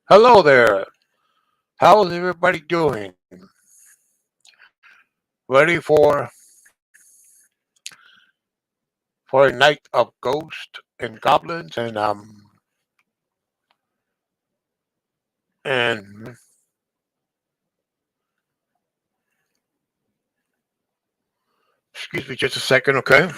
Hello there. How's everybody doing? Ready for a night of ghosts and goblins and excuse me just a second, okay?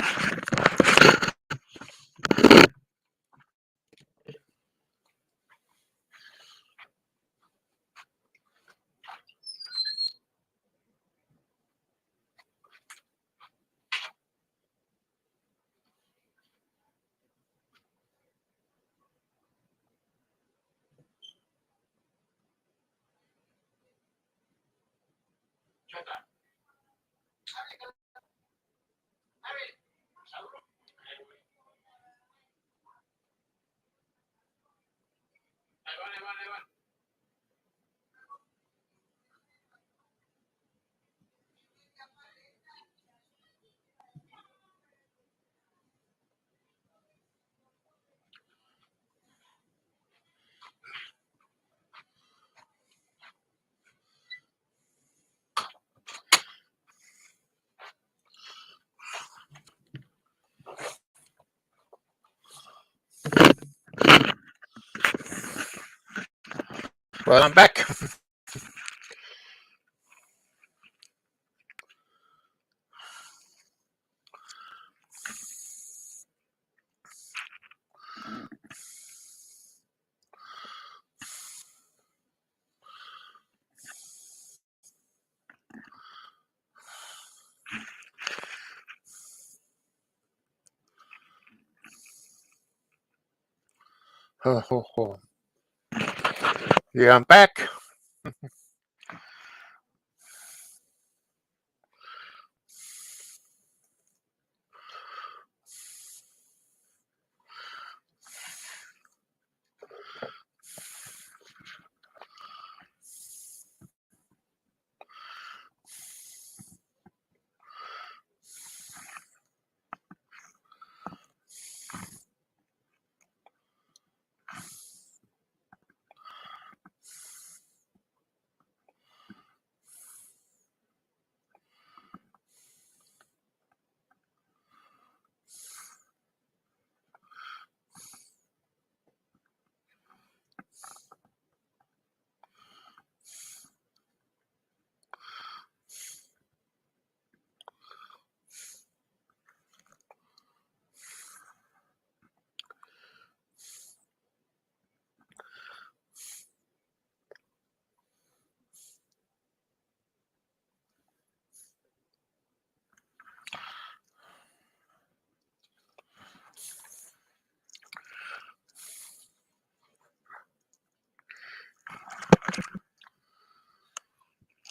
Well, I'm back. Ho, ho, ho. Yeah, I'm back.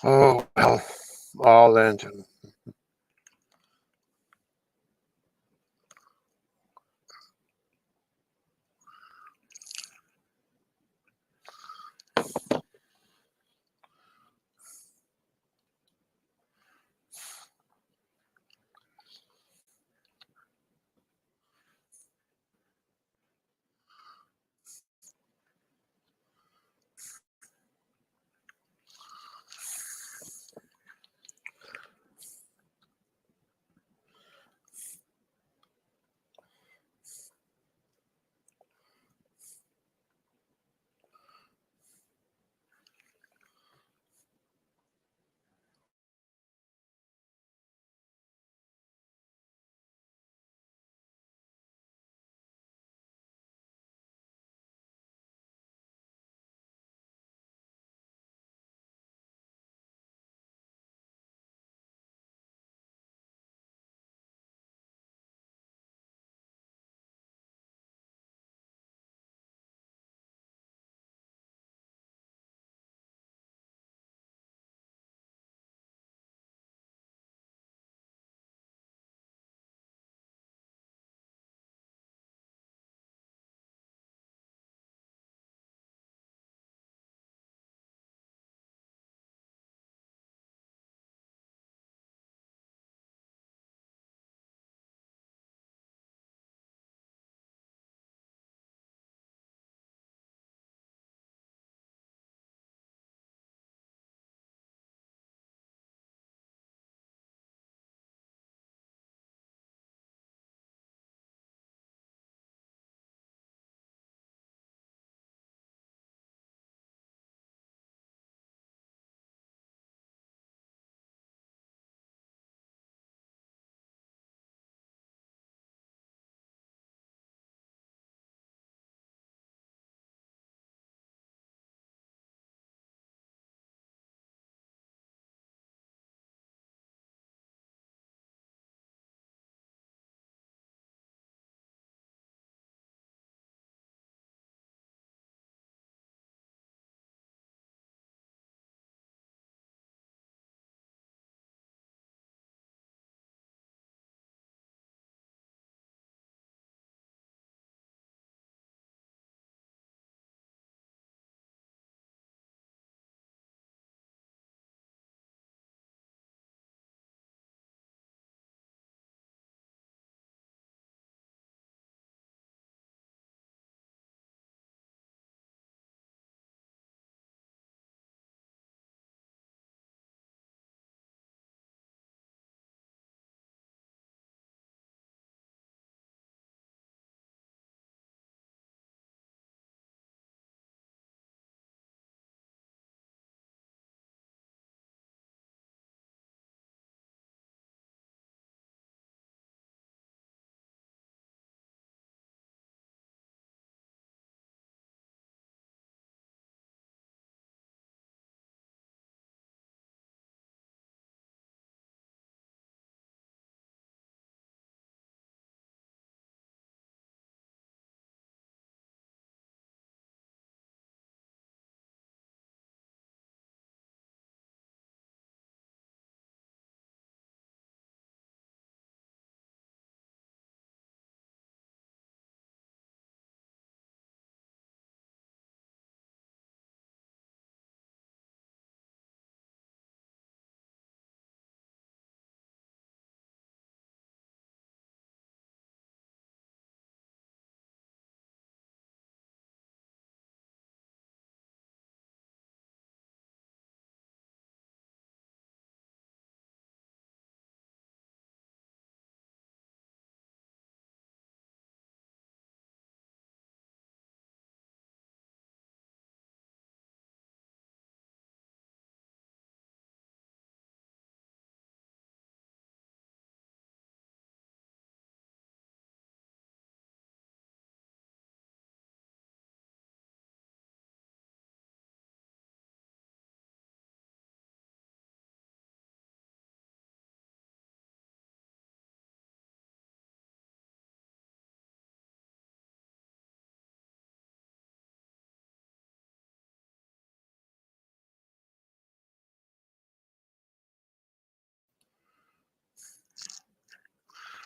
Oh well, all into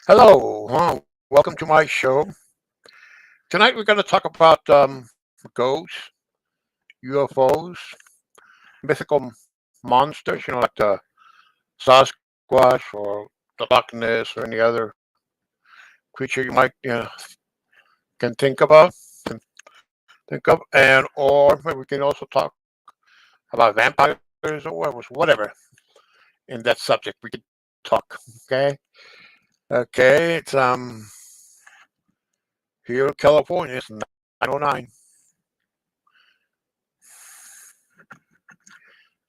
Hello, welcome to my show. Tonight we're going to talk about ghosts, UFOs, mythical monsters, like the Sasquatch or the Loch Ness or any other creature you might can think about, can think of, and or maybe we can also talk about vampires or whatever in that subject we could talk. Okay, okay, it's here in California. It's 909.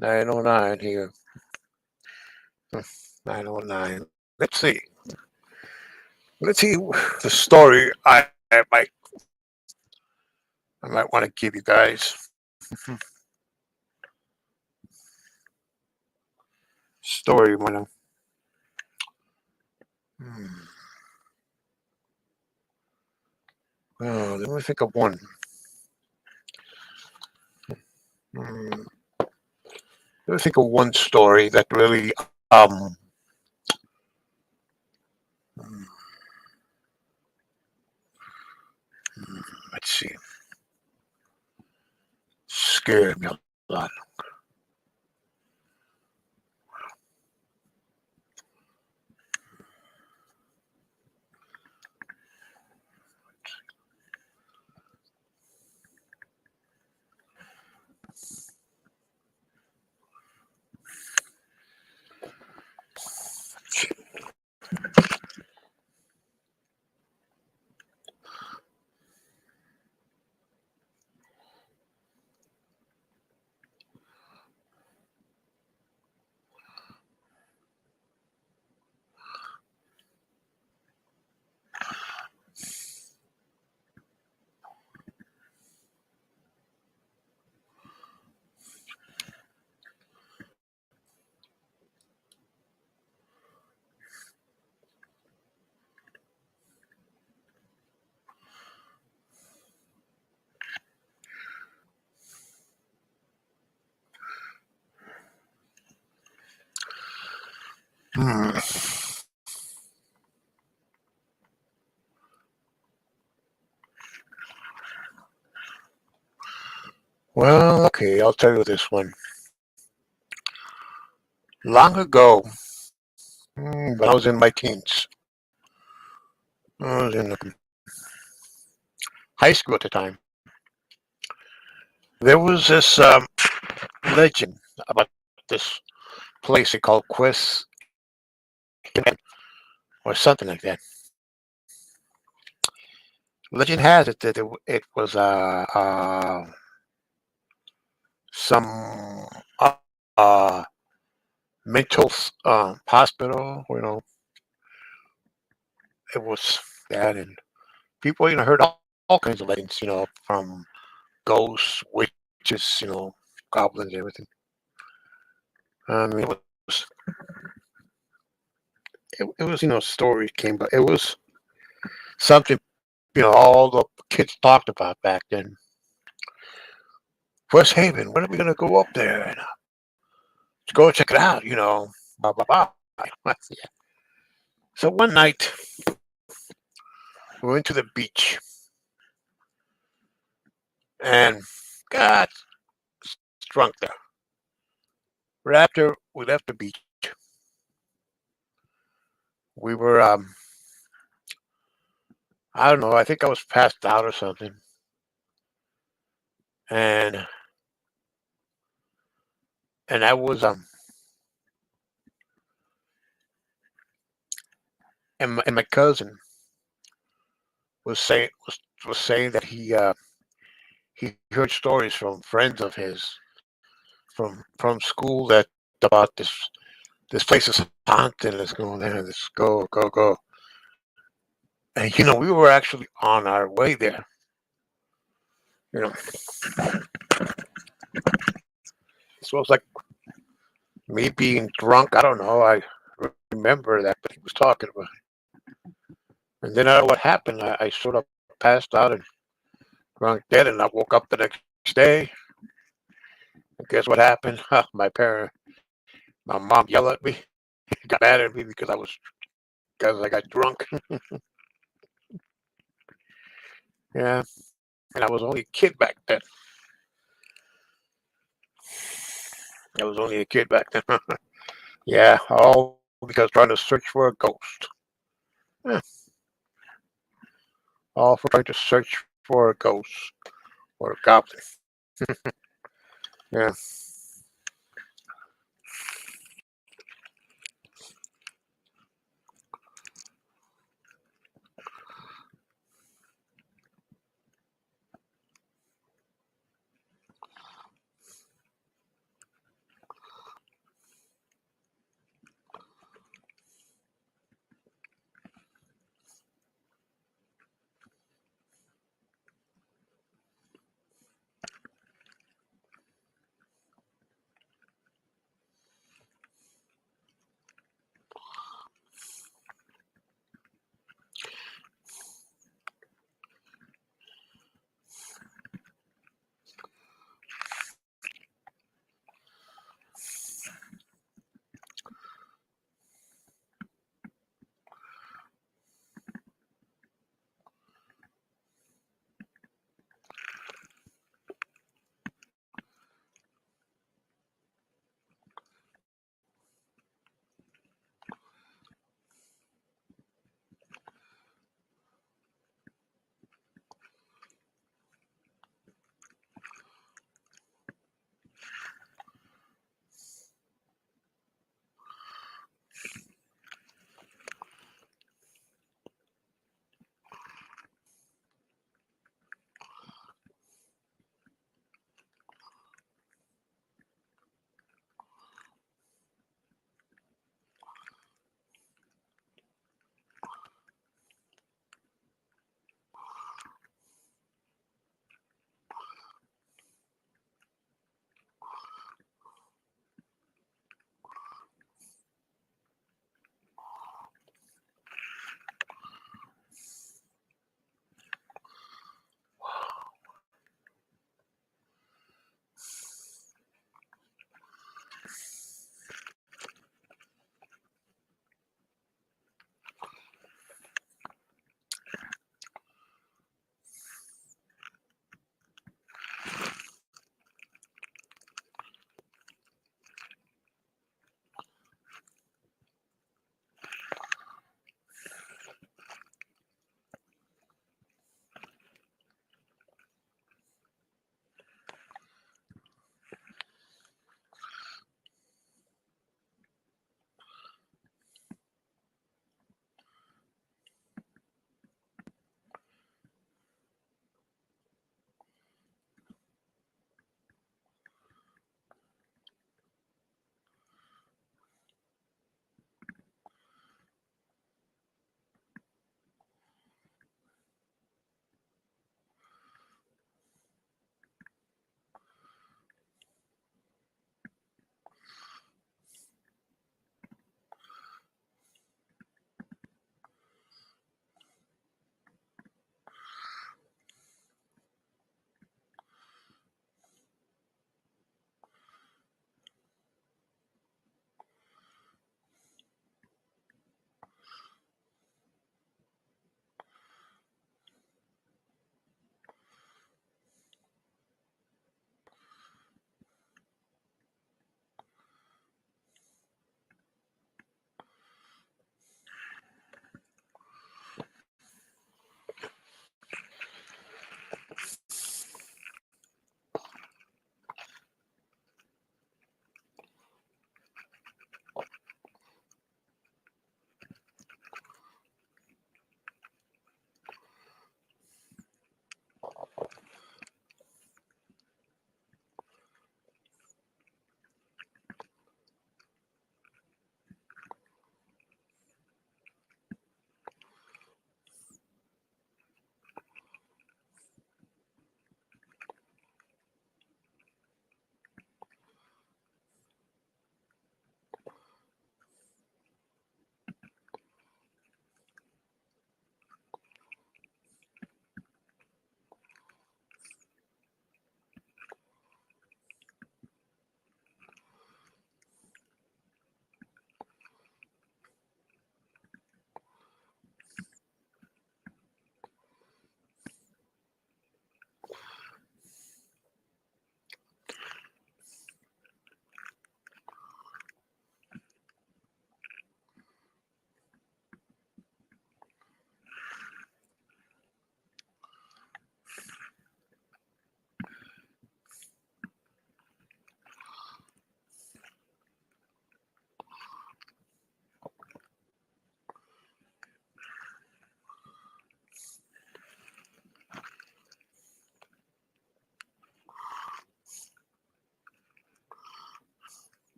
909 here. 909. Let's see the story I might want to give you guys. Story when I hmm. Oh, let me think of one. Hmm. Let me think of one story that really hmm, let's see, scared me a lot. Hmm. Well, okay, I'll tell you this one. Long ago, when I was in my teens, I was in high school at the time. There was this legend about this place they called Quest or something like that. Legend has it that it was some uh, mental hospital. It was that, and people heard all kinds of legends. From ghosts, witches, goblins, everything. I mean, it was stories came, but it was something all the kids talked about back then. West Haven, when are we gonna go up there and go check it out? Blah blah blah. Yeah. So one night we went to the beach and got drunk there. Right after we left the beach, we were I don't know, I think I was passed out or something, and I was and my cousin was saying that he heard stories from friends of his from school that about this place is haunted. Let's go there. Let's go. And we were actually on our way there. You know, so it was like me being drunk. I don't know. I remember that, but he was talking about it. And then I don't know what happened. I sort of passed out and drunk dead, and I woke up the next day. And guess what happened? My mom yelled at me, got mad at me because I was because I got drunk. Yeah, and I was only a kid back then. I was only a kid back then. Yeah, all because trying to search for a ghost. Yeah, all for trying to search for a ghost or a goblin. Yeah.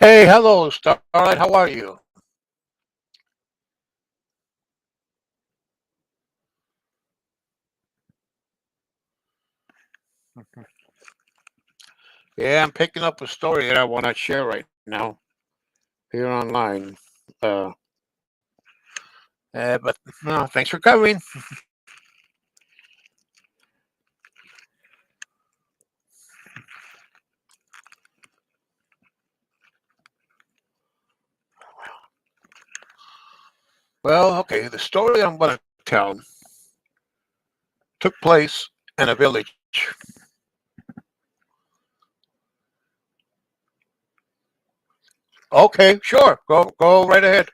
Hey, hello, Starlight. How are you? Yeah, I'm picking up a story that I want to share right now here online. Uh, but no, thanks for coming. Well, okay, the story I'm going to tell took place in a village. Okay, sure, go right ahead.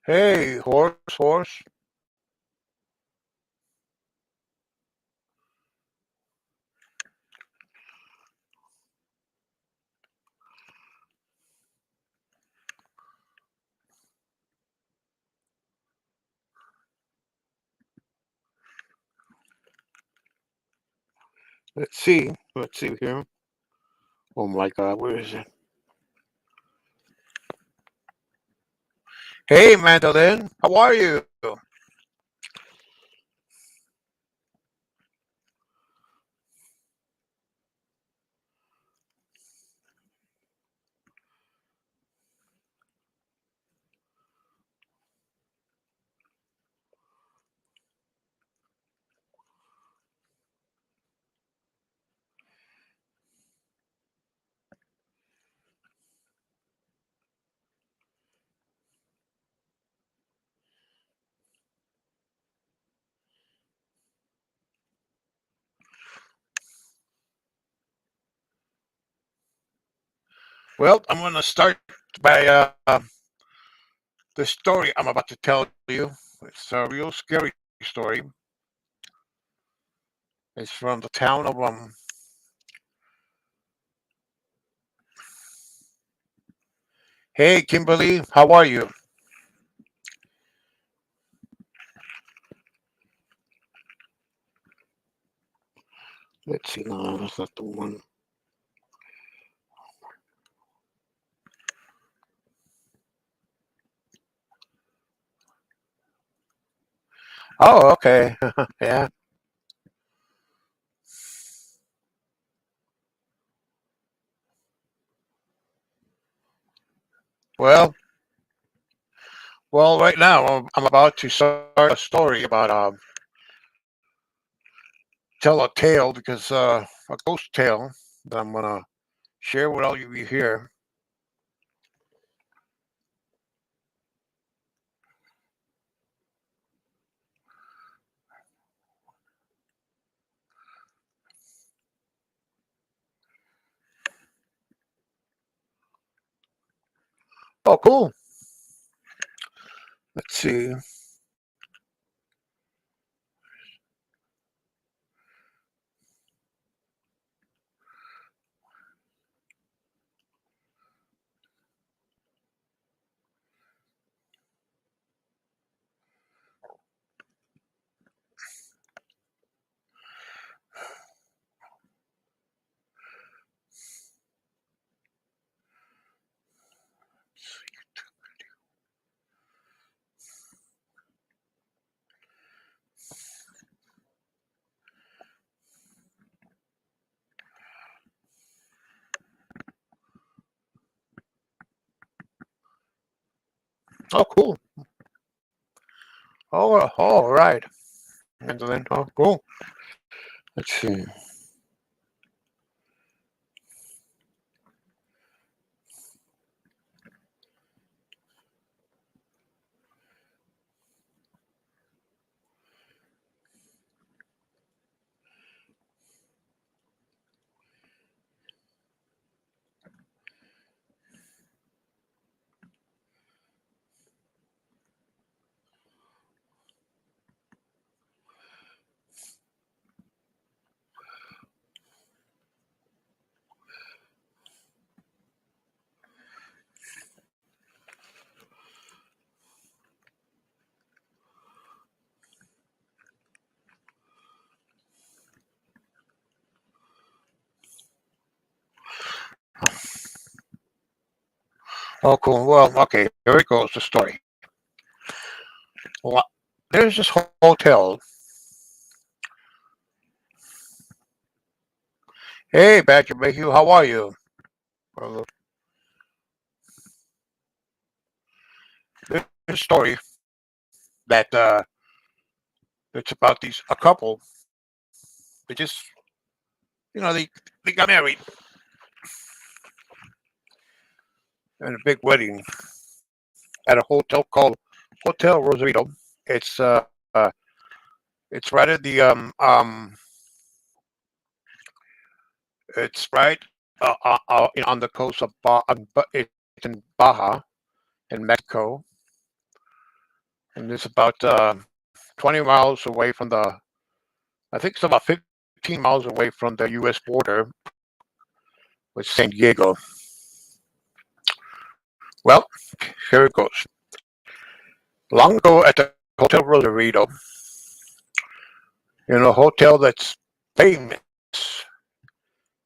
Hey, horse. Let's see here. Oh my God, where is it? Hey, Mandolin, how are you? Well, I'm going to start by the story I'm about to tell you. It's a real scary story. It's from the town of Hey, Kimberly, how are you? Let's see. No, that's not the one. Oh, okay. Yeah. Well, well, right now I'm about to start a story about tell a tale because a ghost tale that I'm gonna share with all of you here. Oh, cool. Let's see. Oh, cool. Oh, all right. And then, oh, cool. Let's see. Oh, cool. Well, okay, here it goes. The story. Well, there's this hotel. Hey, Badger Mayhew, how are you? Well, there's a story that it's about these a couple. They just, they got married in a big wedding at a hotel called Hotel Rosarito. It's it's right at the it's right on the coast of it's in Baja in Mexico, and it's about 20 miles away from the. I think it's about 15 miles away from the U.S. border with San Diego. Well, here it goes. Long ago at the Hotel Rosarito, in a hotel that's famous.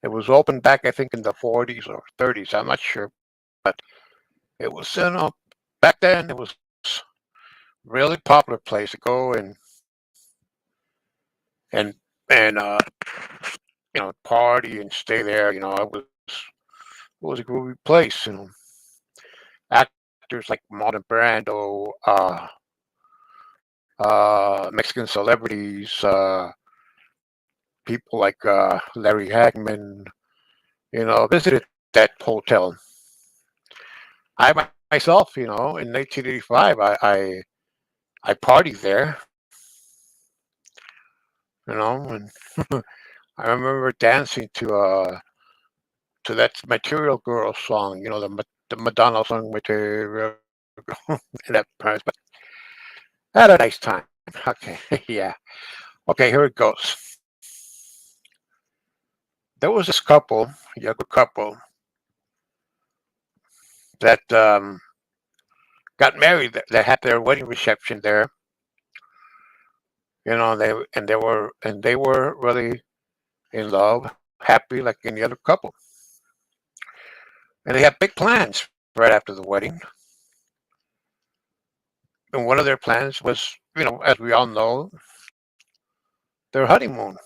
It was opened back, I think, in the 40s or 30s. I'm not sure, but it was, back then it was really popular place to go and and party and stay there. It was a groovy place. Actors like Marlon Brando, Mexican celebrities, people like Larry Hagman, visited that hotel. I myself, in 1985, I partied there, and I remember dancing to that Material Girl song, the Madonna song Material Girl, and that Paris, but I had a nice time. Okay, yeah. Okay, here it goes. There was this couple, younger couple, that got married. They had their wedding reception there. They were really in love, happy like any other couple, and they had big plans right after the wedding. And one of their plans was, as we all know, their honeymoon,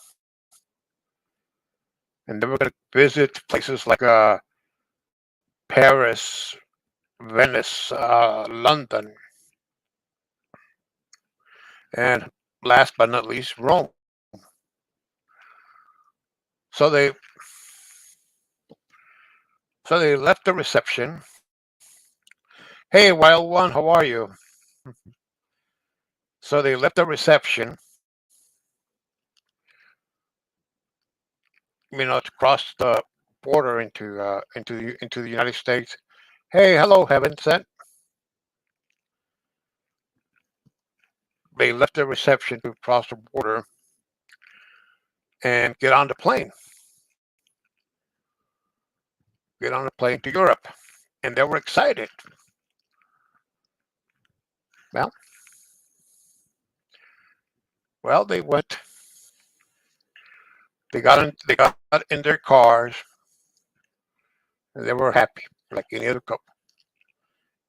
and they were going to visit places like Paris, Venice, London, and last but not least, Rome. So they so they left the reception. Hey, wild one, how are you? So they left the reception, to cross the border into the United States. Hey, hello, heaven sent. They left the reception to cross the border and get on a plane to Europe, and they were excited. Well, well, they went. They got in their cars, and they were happy, like any other couple,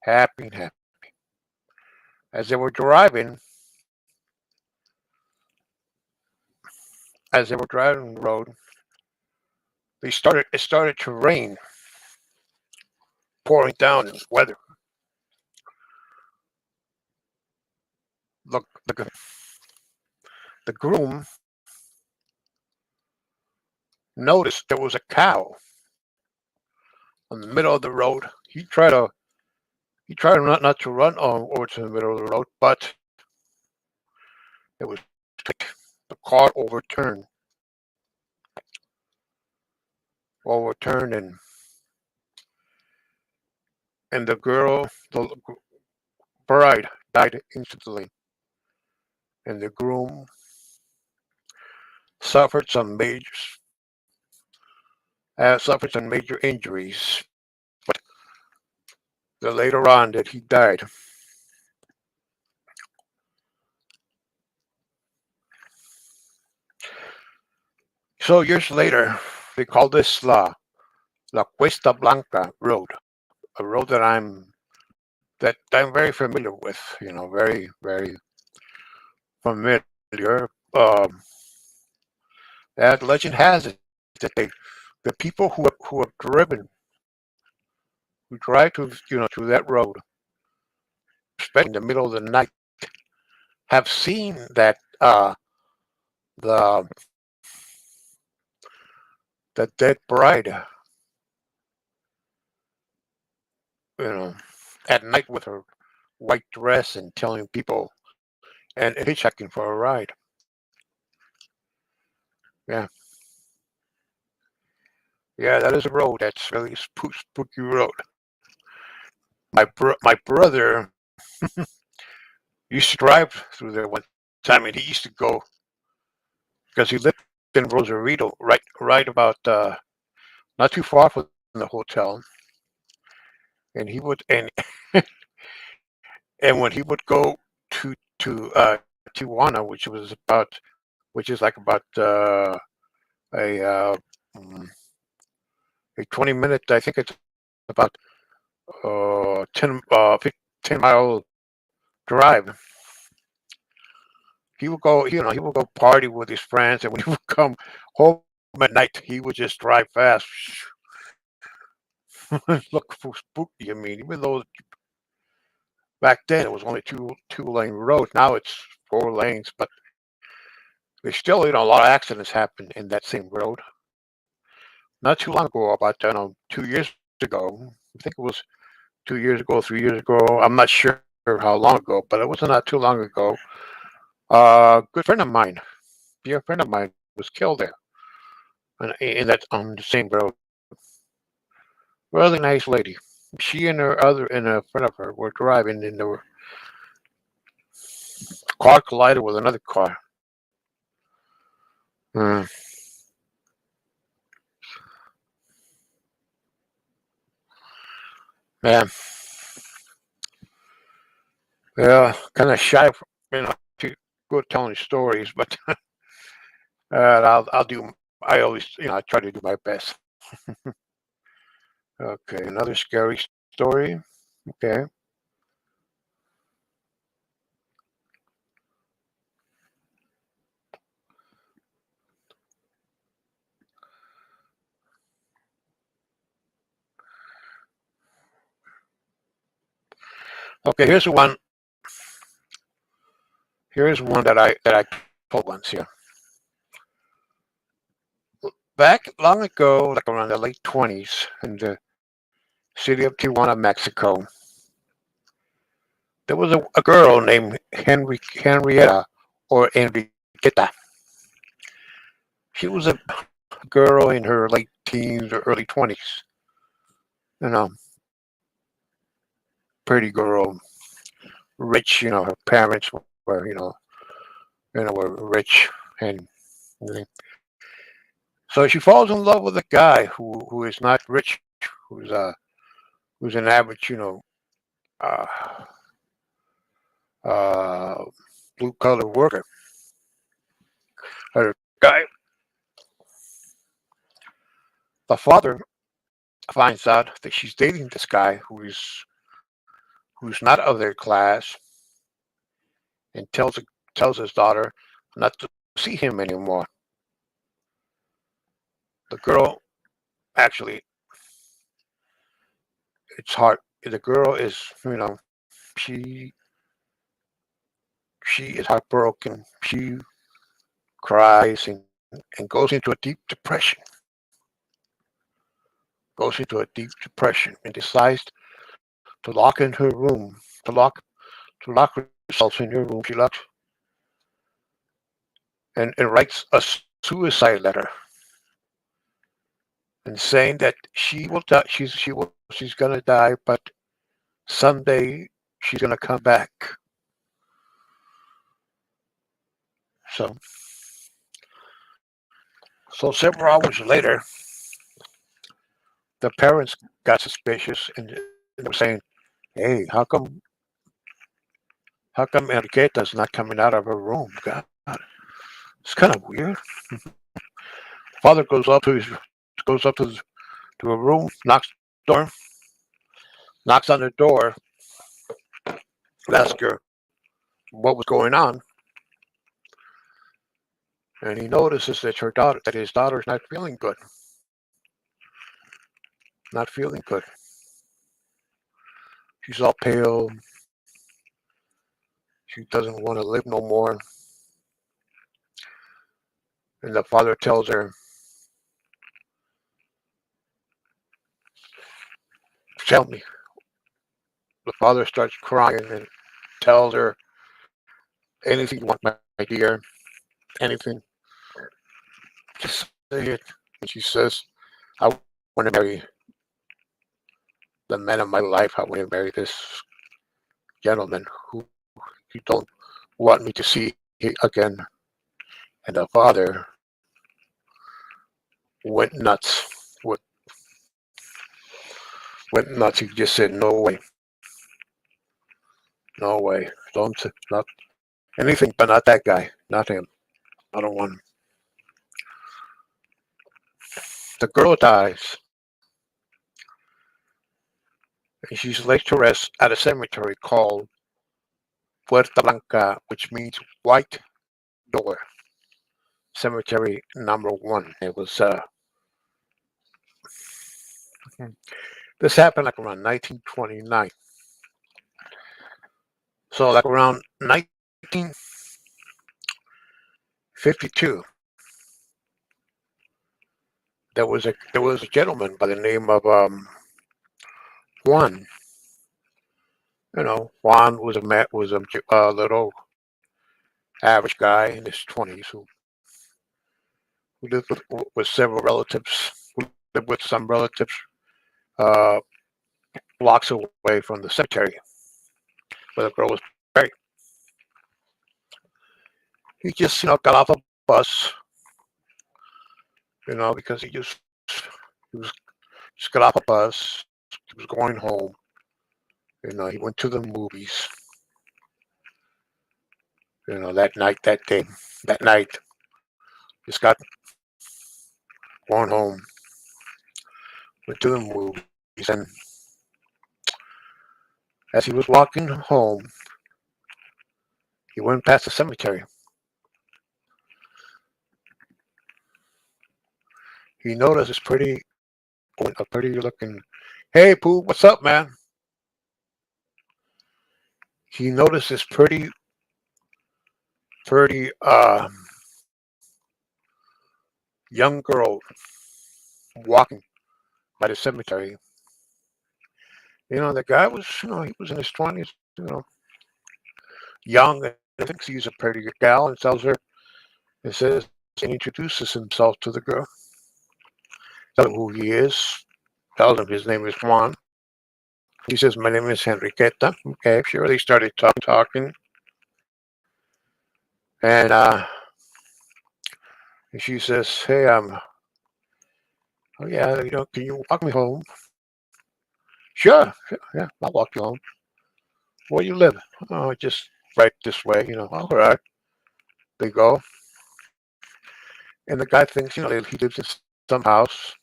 happy and happy. As they were driving, the road, it started to rain, pouring down weather. Look, the groom noticed there was a cow in the middle of the road. He tried not to run over to the middle of the road, but it was the car overturned, and the bride, died instantly, and the groom suffered some major injuries. But later on, that he died. So years later, they call this La Cuesta Blanca Road, a road that I'm very familiar with. Very very familiar. As legend has it that the people who have driven, who drive through that road, especially in the middle of the night, have seen that the the dead bride, you know, at night with her white dress and telling people and hitchhiking for a ride. Yeah, yeah, that is a road. That's really spooky road. My brother used to drive through there one time, and he used to go because he lived in Rosarito, right about not too far from the hotel, and he would and when he would go to Tijuana, which is like about a mm, a 20-minute, I think it's about 10 mile drive. He would go party with his friends, and when he would come home at night, he would just drive fast, look for spooky. I mean, even though back then it was only two-lane road, now it's 4 lanes, but there's still a lot of accidents happen in that same road. Not too long ago, about 2 years ago, I think it was 2 years ago, 3 years ago. I'm not sure how long ago, but it wasn't not too long ago. A good friend of mine, dear friend of mine, was killed there, in that on the same road. Really nice lady. She and a friend of her were driving, and the car collided with another car. Mm, man, yeah, kind of shy, to go telling stories, but I'll do. I always, I try to do my best. Okay, another scary story. Okay, okay. Here's one that I told once here. Back long ago, like around the late 20s, in the city of Tijuana, Mexico, there was a girl named Henrietta or Enriqueta. She was a girl in her late teens or early 20s. You know, pretty girl, rich. Her parents were were rich, and so she falls in love with a guy who is not rich, who's uh who's an average, uh, uh, blue collar worker. Her guy, the father finds out that she's dating this guy who's not of their class, and tells his daughter not to see him anymore. The girl, actually, it's hard. The girl is, she she is heartbroken. She cries and goes into a deep depression. Goes into a deep depression and decides to lock in her room, to lock herself in her room. She locks and writes a suicide letter and saying that she will die. She's gonna die, but someday she's gonna come back. So so several hours later, the parents got suspicious, and they were saying, "Hey, how come Enriqueta's not coming out of her room? God, it's kind of weird." Father goes up to her room, knocks the door, knocks on the door, asks her what was going on, and he notices that his daughter's not feeling good. Not feeling good. She's all pale. She doesn't want to live no more. And the father tells her, tell me. The father starts crying and tells her, anything you want, my dear, anything. Just say it. And she says, I want to marry the man of my life. I want to marry this gentleman who you don't want me to see again. And the father went nuts. Went nuts. He just said, no way. No way. Don't, not anything, but not that guy. Not him. I don't want him. The girl dies. And she's laid to rest at a cemetery called Puerta Blanca, which means white door. Cemetery number 1. It was this happened like around 1929. So like around 1952, there was a gentleman by the name of Juan. You know, Juan was a little average guy in his 20s who lived with several relatives. Who lived with some relatives uh, blocks away from the cemetery where the girl was buried. He just, got off a bus, because he was just got off a bus. He was going home. He went to the movies. That night, just got going home. Went to the movies, and as he was walking home, he went past the cemetery. He noticed a pretty looking, hey Pooh, what's up, man? He noticed this pretty young girl walking by the cemetery. The guy was, he was in his 20s, young, and I think he's a pretty good gal, and says, and introduces himself to the girl. Tells him who he is. Tells him his name is Juan. He says, my name is Enriqueta. Okay, sure. They started talking. And she says, hey, oh yeah, can you walk me home? Sure, yeah, I'll walk you home. Where you live? Oh, just right this way, all right. They go. And the guy thinks, he lives in some house.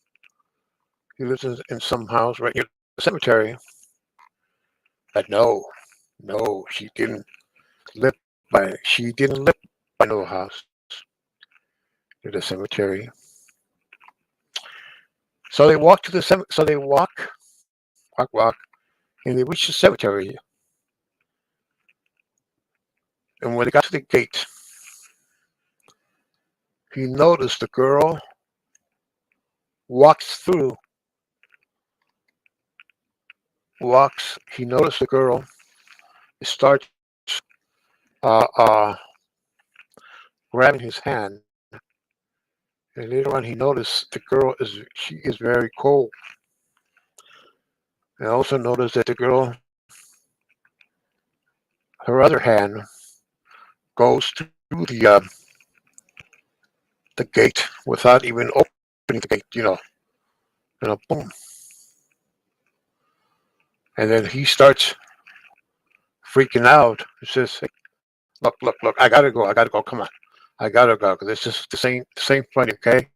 He lives in some house right near the cemetery. But no, she didn't live by no house near the cemetery. So they walk to the cemetery. So they walk, and they reach the cemetery. And when they got to the gate, he noticed the girl he noticed the girl starts grabbing his hand, and later on he noticed the girl is very cold. And also noticed that the girl, her other hand goes through the gate without even opening the gate, boom. And then he starts freaking out. He says, hey, look, I gotta go, come on. I gotta go, because this ain't funny, okay?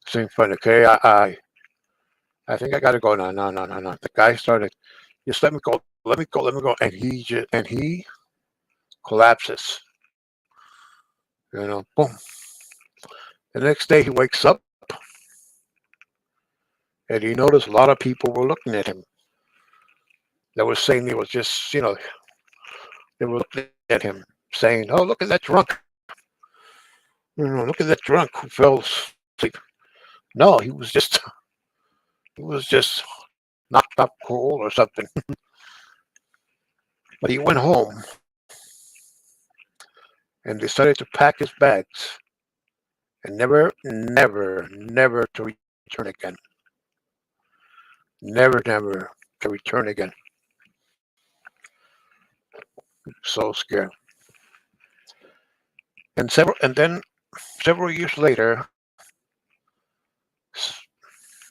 This ain't funny, okay? I think I gotta go now. No. The guy started Just let me go, let me go, let me go. And he collapses. Boom. The next day he wakes up and he noticed a lot of people were looking at him. They were saying he was just, they were looking at him, saying, "Oh, look at that drunk! Look at that drunk who fell asleep." No, he was just knocked up cold or something. But he went home and decided to pack his bags and never, never, never to return again. Never, never to return again. So scared. And then several years later,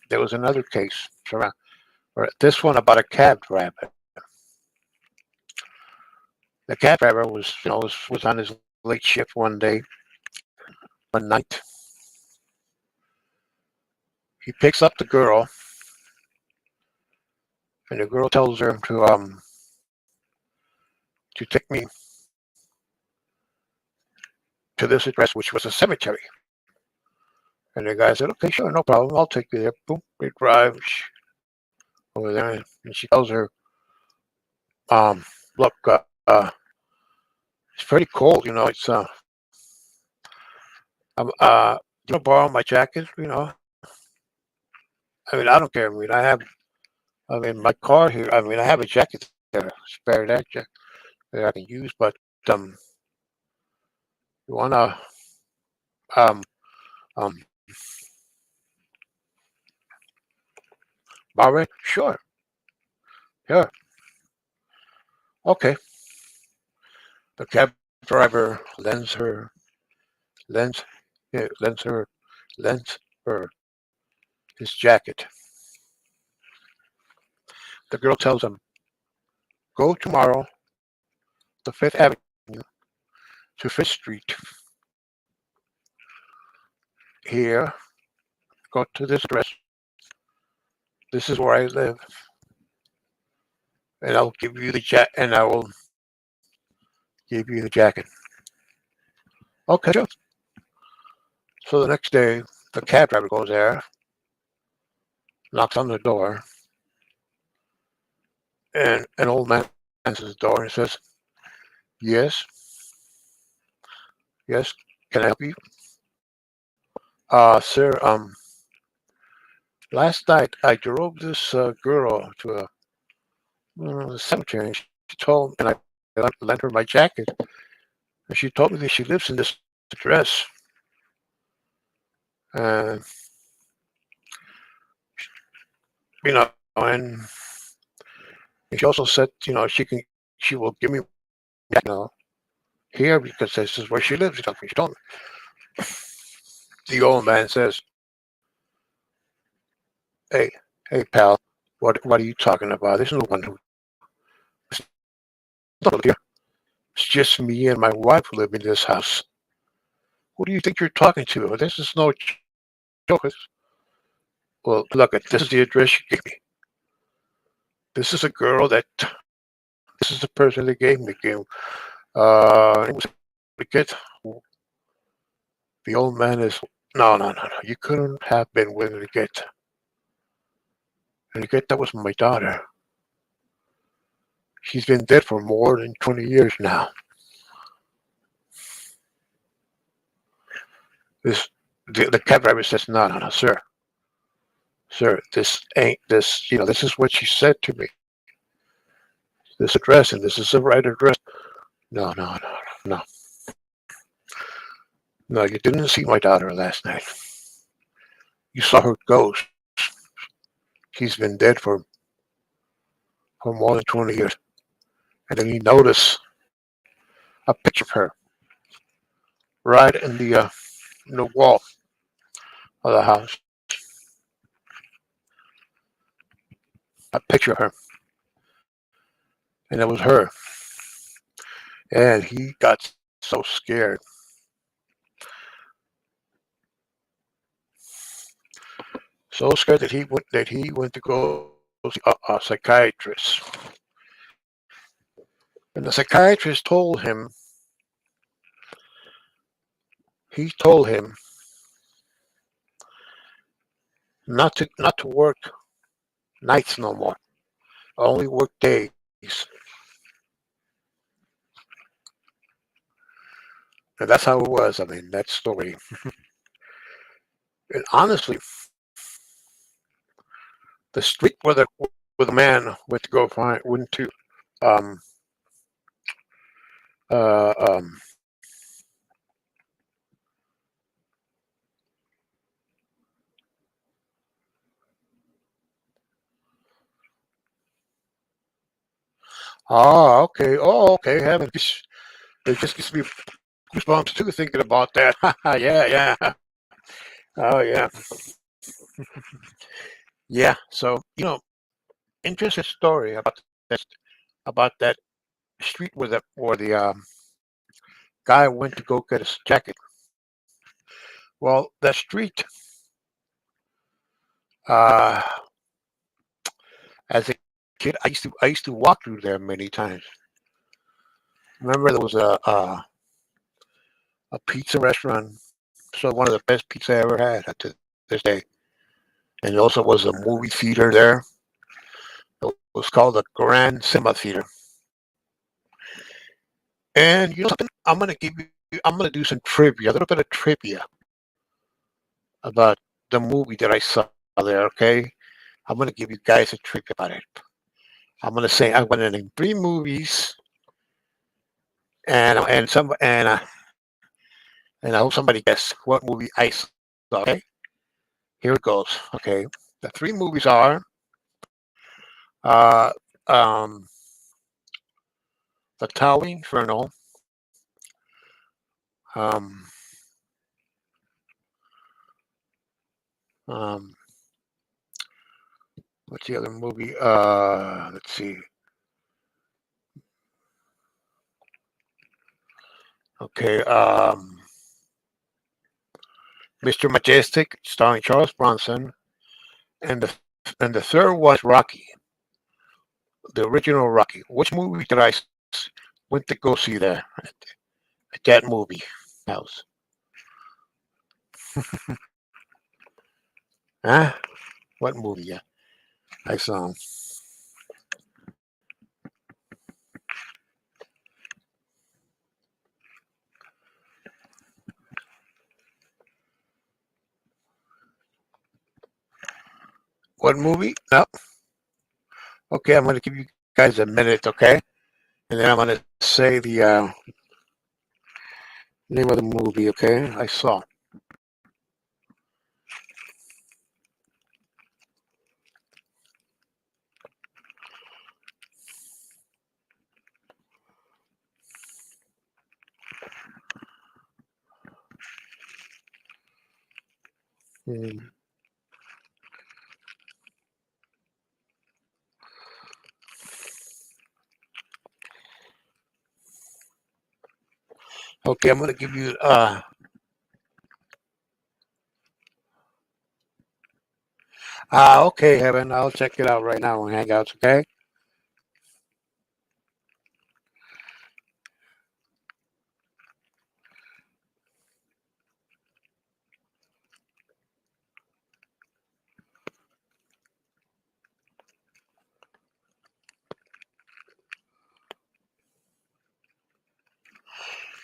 there was another case around, or this one about a cab driver. The cab driver was on his late shift one day, one night. He picks up the girl, and the girl tells her to take me to this address, which was a cemetery. And the guy said, "Okay, sure, no problem. I'll take you there." Boom, they drive over there, and she tells her, "Look, it's pretty cold. You know, borrow my jacket. I mean, I don't care. I mean, my car here. I mean, I have a jacket there, spare that jacket that I can use. But um, you wanna um um borrow it? Sure, sure, okay." The cab driver lends, yeah, lends her his jacket. The girl tells him, "Go tomorrow to Fifth Avenue to Fifth Street. Here, go to this address. This is where I live, and I'll give you the and I will give you the jacket." Okay, sure. So the next day, the cab driver goes there, knocks on the door, and an old man answers the door and says, "Yes, yes, can I help you?" Sir, last night I drove this girl to a cemetery, and she told, and I lent her my jacket, and she told me that she lives in this address, and and she also said, she will give me, here because this is where she lives. She told me. The old man says, "Hey, hey, pal, what are you talking about? There's no one who lives here. It's just me and my wife who live in this house. Who do you think you're talking to? This is no joke." Well, look, this is the address you gave me. This is a girl that. This is the person that gave me. It was the kid. The old man is. No, no, no, no. You couldn't have been with the kid. And the kid, that was my daughter. She's been dead for more than 20 years now. This the cab driver says, "No, no, no, sir, sir, this ain't this. This is what she said to me. This address, and this is the right address. No, no, no, no, no. You didn't see my daughter last night. You saw her ghost. She's been dead for more than 20 years." And then you notice a picture of her right in the wall of the house. A picture of her, and it was her. And he got so scared, so scared that he went to go see a psychiatrist. And the psychiatrist he told him not to work nights no more, only work days. And that's how it was. I mean, that story. And honestly, the street where the man went to go find went to um uh um okay. Oh, okay. Heaven, it just gives me goosebumps too thinking about that. Yeah, yeah. Oh, yeah, yeah. So interesting story that about that street where the guy went to go get his jacket. Well, that street, uh, as a kid, I used to walk through there many times. Remember, there was a pizza restaurant, so one of the best pizza I ever had to this day, and there also was a movie theater there. It was called the Grand Cinema Theater. And you know something? I'm gonna do some trivia, a little bit of trivia about the movie that I saw there. Okay, I'm gonna give you guys a trivia about it. I'm gonna name three movies, and I hope somebody guess what movie I saw. Okay, here it goes. Okay, the three movies are uh, um, The Towering Inferno, um, um, what's the other movie? Let's see. Okay, Mr. Majestic, starring Charles Bronson, and the third one is Rocky, the original Rocky. Which movie did I went to go see there at that movie house? Huh? What movie? Yeah, I saw 'em. What movie? No. Okay, I'm going to give you guys a minute, okay? And then I'm going to say the name of the movie, okay? I saw. Hmm. Okay, I'm going to give you. Okay, Heaven. I'll check it out right now on Hangouts, okay?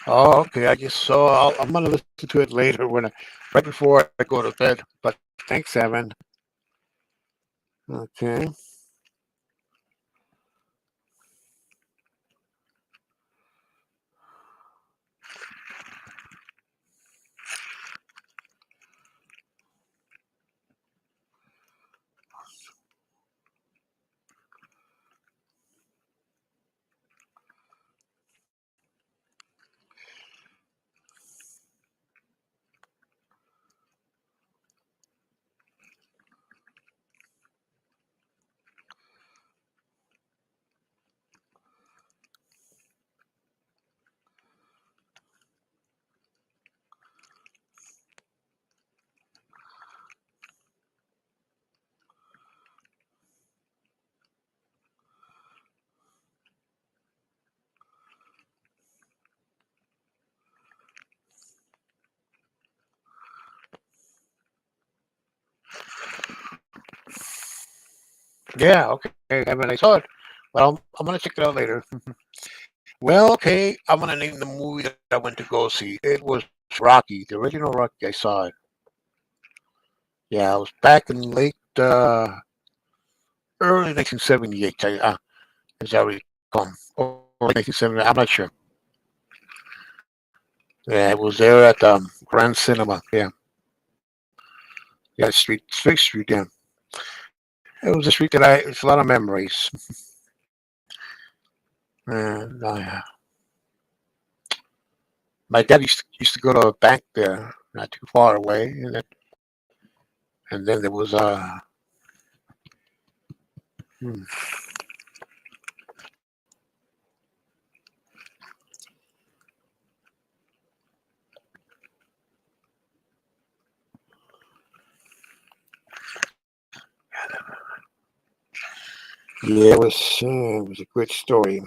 Oh, okay. I just saw. I'm going to listen to it later right before I go to bed. But thanks, Heaven. Okay. Yeah, okay. I haven't I saw it, but I'm gonna check it out later. Well, okay, I'm gonna name the movie that I went to go see. It was Rocky, the original Rocky. I saw it. Yeah, it was back in late, early 1978. As I recall, or 1970. I'm not sure. Yeah, it was there at Grand Cinema. Yeah, yeah, Street Street. Yeah, it was a street that I. It's a lot of memories. And my dad used to go to a bank there, not too far away, and then there was hmm, yeah, it was a great story.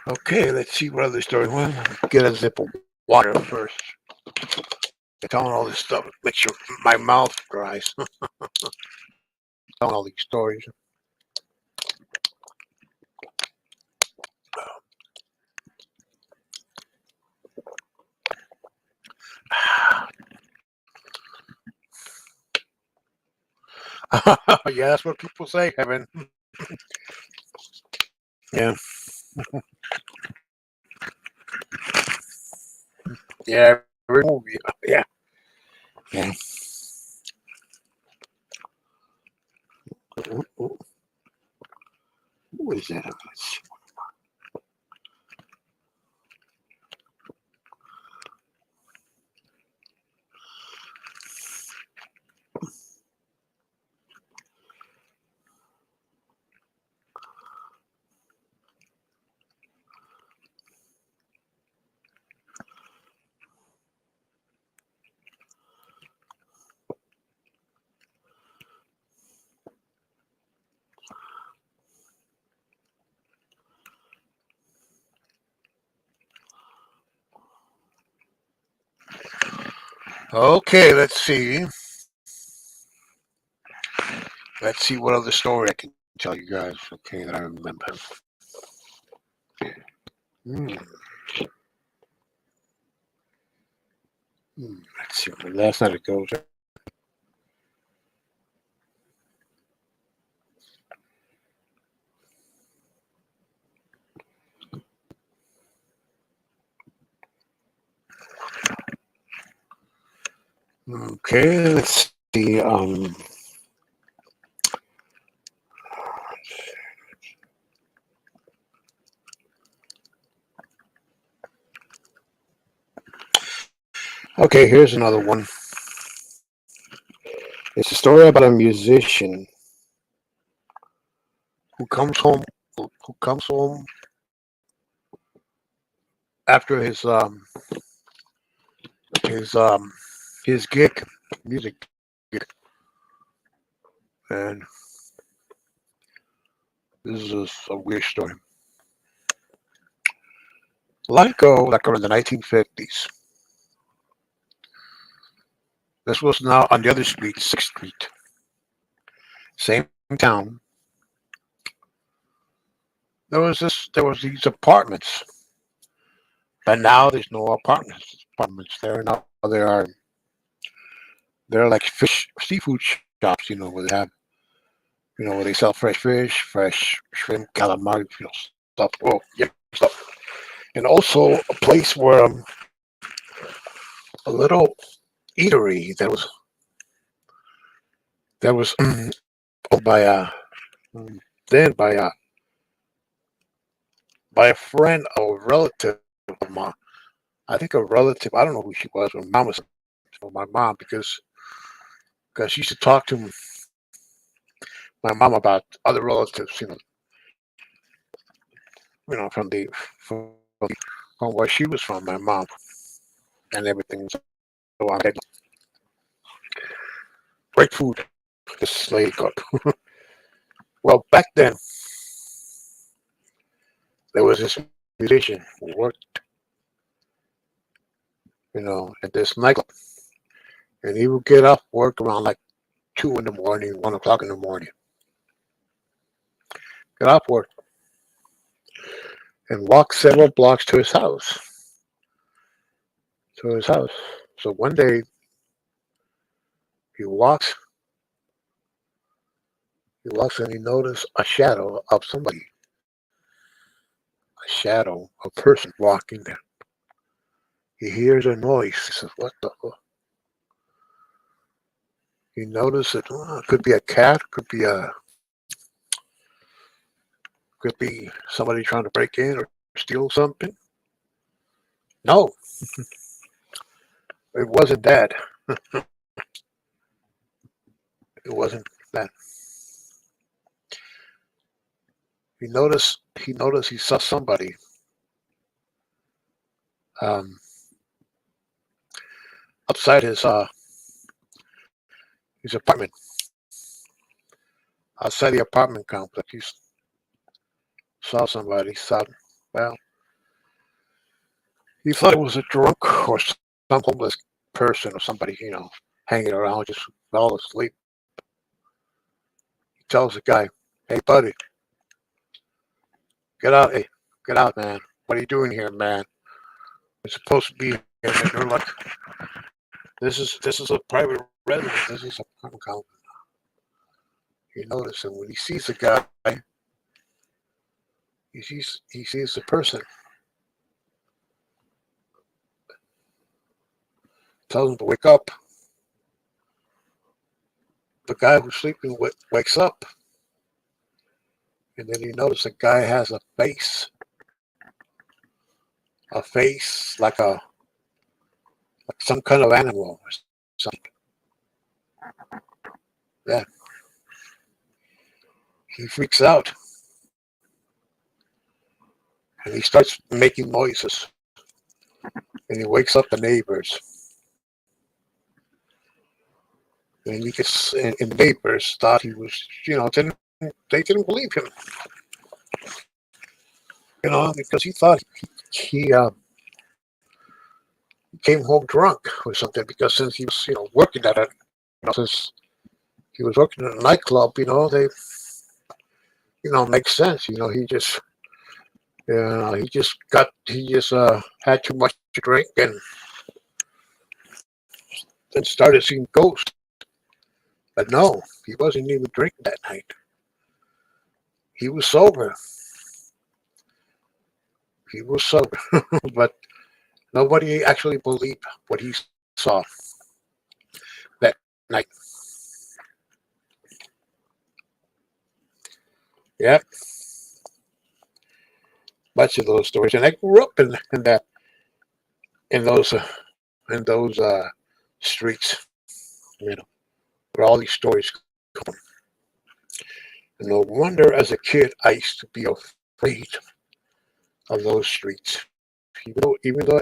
Okay, let's see what other story. Well, get a sip of water first. Telling all this stuff makes sure my mouth dries. Telling all these stories. Yeah, that's what people say, Kevin. Yeah, yeah, every movie. Yeah, yeah. What is that? Okay, let's see. Let's see what other story I can tell you guys. Okay, that I remember. Hmm. Let's see. Last night it goes. Okay, let's see. Okay, here's another one. It's a story about a musician who comes home who comes home after his um his gig, music gig, and this is a weird story. Long ago, like around the 1950s, this was now on the other street, 6th Street, same town. There was these apartments, but now there's no apartments there. Now there are like seafood shops, where they have, where they sell fresh fish, fresh shrimp, calamari, stuff. Oh, yeah, stuff. And also a place where a little eatery that was owned by then by a friend or relative of mine. I think a relative. I don't know who she was. But mom was my mom because she used to talk to my mom about other relatives. From from, from where she was from. My mom and everything. So I had great food. This lady cooked. Well, back then, there was this musician who worked, at this nightclub, and he would get off work around like 2 in the morning, 1 o'clock in the morning. Get off work and walk several blocks to his house. To his house. So one day he walks, and he noticed a shadow of somebody, a shadow, a person walking there. He hears a noise. He says, "What the fuck?" He noticed it. Oh, it could be a cat. Could be somebody trying to break in or steal something. No, it wasn't that. It wasn't that. He saw somebody um, outside his apartment, outside the apartment complex. He saw somebody. Well, he thought it was a drunk or some homeless person or somebody, hanging around, just fell asleep. He tells the guy, "Hey, buddy, get out! Hey, get out, man! What are you doing here, man? You're supposed to be here." And they're like, "This is a private residence. This is a apartment complex." You notice, and when he sees the guy, he sees the person. Tells him to wake up. The guy who's sleeping wakes up, and then he notices the guy has a face like some kind of animal or something. Yeah, he freaks out and he starts making noises, and he wakes up the neighbors. And and the neighbors thought he was, they didn't believe him, because he thought he came home drunk or something. Because since he was, working at it, since he was working at a nightclub, they, makes sense. He just had too much to drink and then started seeing ghosts. But no, he wasn't even drinking that night. He was sober. He was sober, but nobody actually believed what he saw that night. Yeah, much of those stories, and I grew up in those streets, where all these stories come from. And no wonder, as a kid, I used to be afraid of those streets. Even though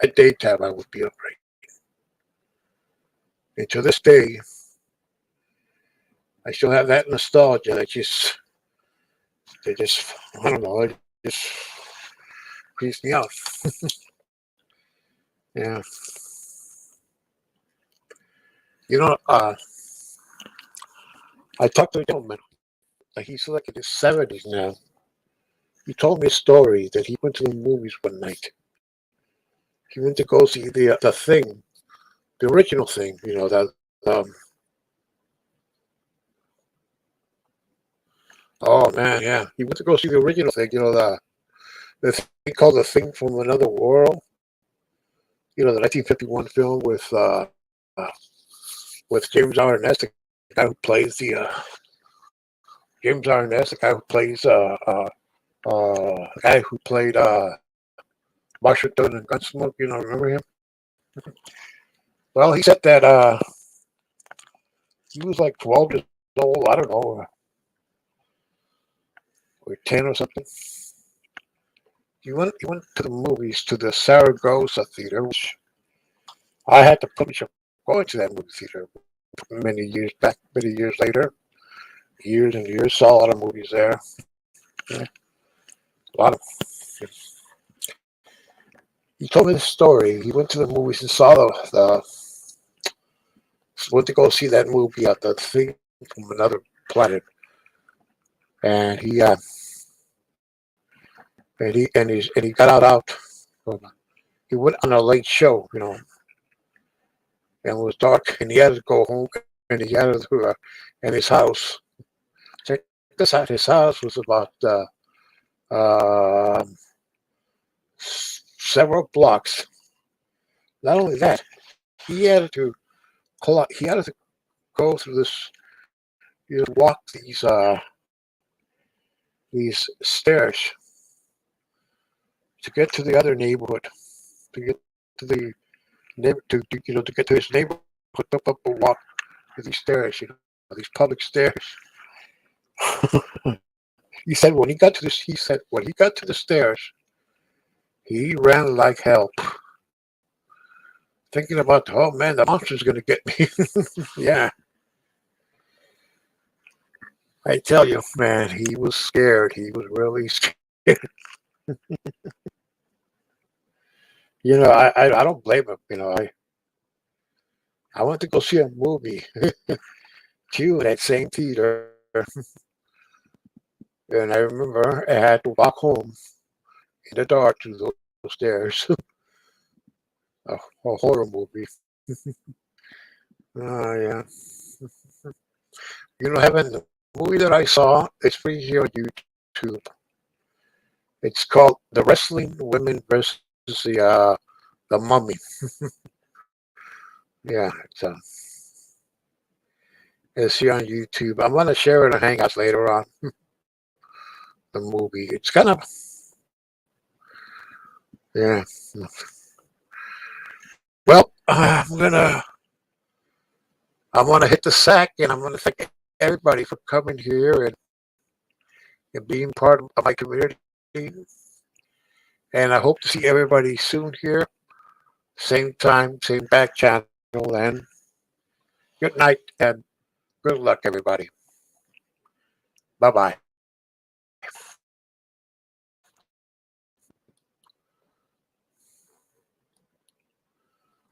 at daytime I would be afraid. And to this day, I still have that nostalgia. I don't know, it just creeps me out. Yeah. I talked to a gentleman. He's like in his 70s now. He told me a story that he went to the movies one night. He went to go see the Thing, the original Thing. Um, oh man, yeah. He went to go see the original Thing. The thing called The Thing from Another World. The 1951 film with James Arness, the guy who plays James Arness, the guy who plays the guy who played Washington and Gunsmoke. Remember him? Well, he said that he was like 12 years old. I don't know, or 10 or something. He went to the movies, to the Saragossa Theater, which I had the privilege of going to that movie theater many years back, many years later, years and years. Saw a lot of movies there. Yeah, a lot of. He told me the story. He went to the movies and saw the went to go see that movie at the thing from another planet, and he got out. He went on a late show, and it was dark, and he had to go home, and he had to in his house. Check this out. His house was about uh, several blocks. Not only that, he had to he had to go through this. He had to walk these stairs to get to the other neighborhood, to get to the to get to his neighborhood, up and walk these stairs, these public stairs. He said when he got to this, he said when he got to the stairs, he ran like hell, thinking about, oh man, the monster's gonna get me. Yeah, I tell you, man, he was scared. He was really scared. I don't blame him. I went to go see a movie too at St. Peter, and I remember I had to walk home in the dark through those stairs. a horror movie. Oh yeah. Heaven, the movie that I saw, it's free here on YouTube. It's called The Wrestling Women versus the Mummy. Yeah, it's here on YouTube. I'm gonna share it on Hangouts later on. The movie. It's kind of yeah. Well, I'm gonna hit the sack, and I'm gonna thank everybody for coming here and being part of my community. And I hope to see everybody soon here. Same time, same back channel. And good night and good luck, everybody. Bye bye.